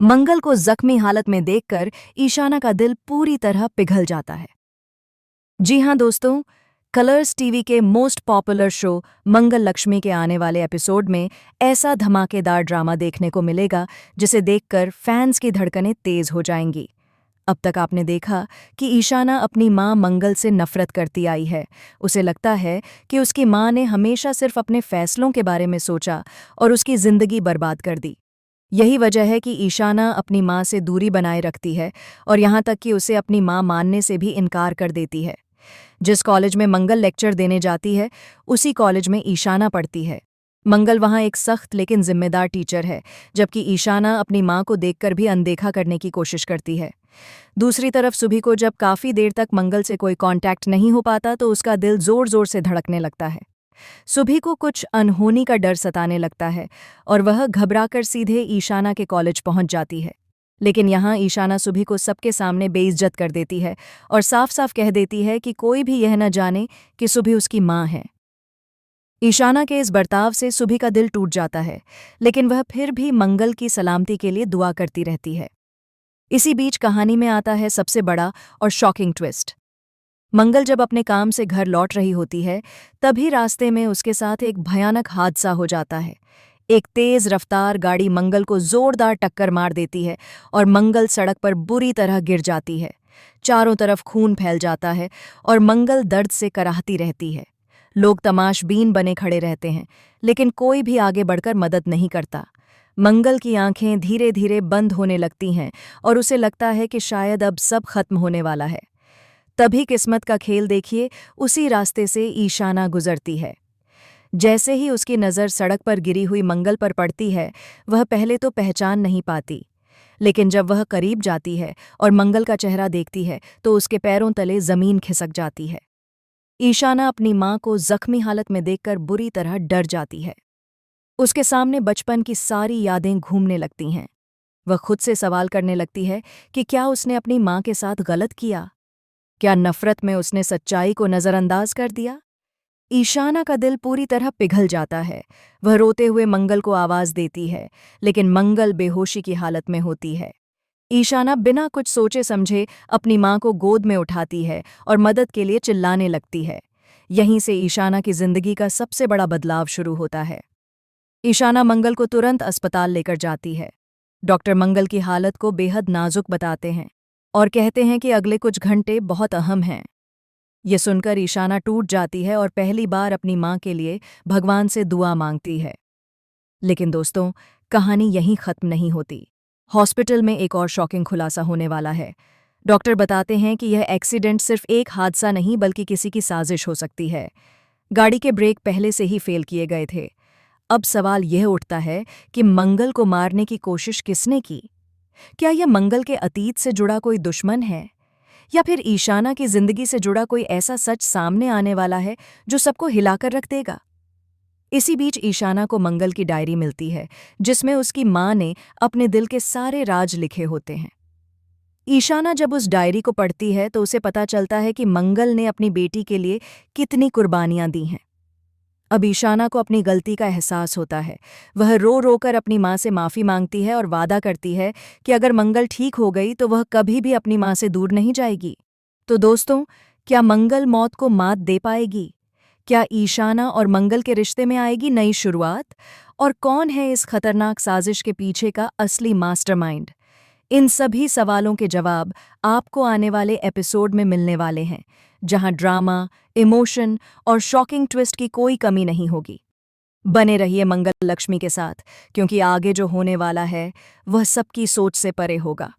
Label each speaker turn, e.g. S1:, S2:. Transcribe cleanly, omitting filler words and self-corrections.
S1: मंगल को जख्मी हालत में देखकर ईशाना का दिल पूरी तरह पिघल जाता है। जी हाँ दोस्तों, कलर्स टीवी के मोस्ट पॉपुलर शो मंगल लक्ष्मी के आने वाले एपिसोड में ऐसा धमाकेदार ड्रामा देखने को मिलेगा जिसे देखकर फैंस की धड़कनें तेज हो जाएंगी। अब तक आपने देखा कि ईशाना अपनी मां मंगल से नफरत करती आई है। उसे लगता है कि उसकी मां ने हमेशा सिर्फ अपने फैसलों के बारे में सोचा और उसकी जिंदगी बर्बाद कर दी। यही वजह है कि ईशाना अपनी मां से दूरी बनाए रखती है और यहाँ तक कि उसे अपनी मां मानने से भी इनकार कर देती है। जिस कॉलेज में मंगल लेक्चर देने जाती है, उसी कॉलेज में ईशाना पढ़ती है। मंगल वहाँ एक सख्त लेकिन जिम्मेदार टीचर है, जबकि ईशाना अपनी मां को देखकर भी अनदेखा करने की कोशिश करती है। दूसरी तरफ सुभी को जब काफ़ी देर तक मंगल से कोई कांटेक्ट नहीं हो पाता तो उसका दिल जोर-जोर से धड़कने लगता है। सुभी को कुछ अनहोनी का डर सताने लगता है और वह घबराकर सीधे ईशाना के कॉलेज पहुंच जाती है। लेकिन यहाँ ईशाना सुभी को सबके सामने बेइज्जत कर देती है और साफ-साफ कह देती है कि कोई भी यह न जाने कि सुभी उसकी मां है। ईशाना के इस बर्ताव से सुभी का दिल टूट जाता है, लेकिन वह फिर भी मंगल की सलामती के लिए दुआ करती रहती है। इसी बीच कहानी में आता है सबसे बड़ा और शॉकिंग ट्विस्ट। मंगल जब अपने काम से घर लौट रही होती है, तभी रास्ते में उसके साथ एक भयानक हादसा हो जाता है। एक तेज रफ्तार गाड़ी मंगल को जोरदार टक्कर मार देती है और मंगल सड़क पर बुरी तरह गिर जाती है। चारों तरफ खून फैल जाता है और मंगल दर्द से कराहती रहती है। लोग तमाशबीन बने खड़े रहते हैं, लेकिन कोई भी आगे बढ़कर मदद नहीं करता। मंगल की आंखें धीरे धीरे बंद होने लगती हैं और उसे लगता है कि शायद अब सब खत्म होने वाला है। तभी किस्मत का खेल देखिए, उसी रास्ते से ईशाना गुजरती है। जैसे ही उसकी नज़र सड़क पर गिरी हुई मंगल पर पड़ती है, वह पहले तो पहचान नहीं पाती, लेकिन जब वह करीब जाती है और मंगल का चेहरा देखती है तो उसके पैरों तले जमीन खिसक जाती है। ईशाना अपनी मां को जख्मी हालत में देखकर बुरी तरह डर जाती है। उसके सामने बचपन की सारी यादें घूमने लगती हैं। वह खुद से सवाल करने लगती है कि क्या उसने अपनी मां के साथ गलत किया? क्या नफरत में उसने सच्चाई को नज़रअंदाज कर दिया? ईशाना का दिल पूरी तरह पिघल जाता है। वह रोते हुए मंगल को आवाज़ देती है, लेकिन मंगल बेहोशी की हालत में होती है। ईशाना बिना कुछ सोचे समझे अपनी मां को गोद में उठाती है और मदद के लिए चिल्लाने लगती है। यहीं से ईशाना की जिंदगी का सबसे बड़ा बदलाव शुरू होता है। ईशाना मंगल को तुरंत अस्पताल लेकर जाती है। डॉक्टर मंगल की हालत को बेहद नाजुक बताते हैं और कहते हैं कि अगले कुछ घंटे बहुत अहम हैं। ये सुनकर ईशाना टूट जाती है और पहली बार अपनी मां के लिए भगवान से दुआ मांगती है। लेकिन दोस्तों, कहानी यहीं खत्म नहीं होती। हॉस्पिटल में एक और शॉकिंग खुलासा होने वाला है। डॉक्टर बताते हैं कि यह एक्सीडेंट सिर्फ एक हादसा नहीं बल्कि किसी की साजिश हो सकती है। गाड़ी के ब्रेक पहले से ही फेल किए गए थे। अब सवाल यह उठता है कि मंगल को मारने की कोशिश किसने की? क्या यह मंगल के अतीत से जुड़ा कोई दुश्मन है, या फिर ईशाना की जिंदगी से जुड़ा कोई ऐसा सच सामने आने वाला है जो सबको हिलाकर रख देगा? इसी बीच ईशाना को मंगल की डायरी मिलती है, जिसमें उसकी मां ने अपने दिल के सारे राज लिखे होते हैं। ईशाना जब उस डायरी को पढ़ती है तो उसे पता चलता है कि मंगल ने अपनी बेटी के लिए कितनी कुर्बानियां दी हैं। अब ईशाना को अपनी गलती का एहसास होता है। वह रो रो कर अपनी मां से माफ़ी मांगती है और वादा करती है कि अगर मंगल ठीक हो गई तो वह कभी भी अपनी मां से दूर नहीं जाएगी। तो दोस्तों, क्या मंगल मौत को मात दे पाएगी? क्या ईशाना और मंगल के रिश्ते में आएगी नई शुरुआत? और कौन है इस खतरनाक साजिश के पीछे का असली मास्टरमाइंड? इन सभी सवालों के जवाब आपको आने वाले एपिसोड में मिलने वाले हैं, जहां ड्रामा, इमोशन और शॉकिंग ट्विस्ट की कोई कमी नहीं होगी। बने रहिए मंगल लक्ष्मी के साथ, क्योंकि आगे जो होने वाला है वह सबकी सोच से परे होगा।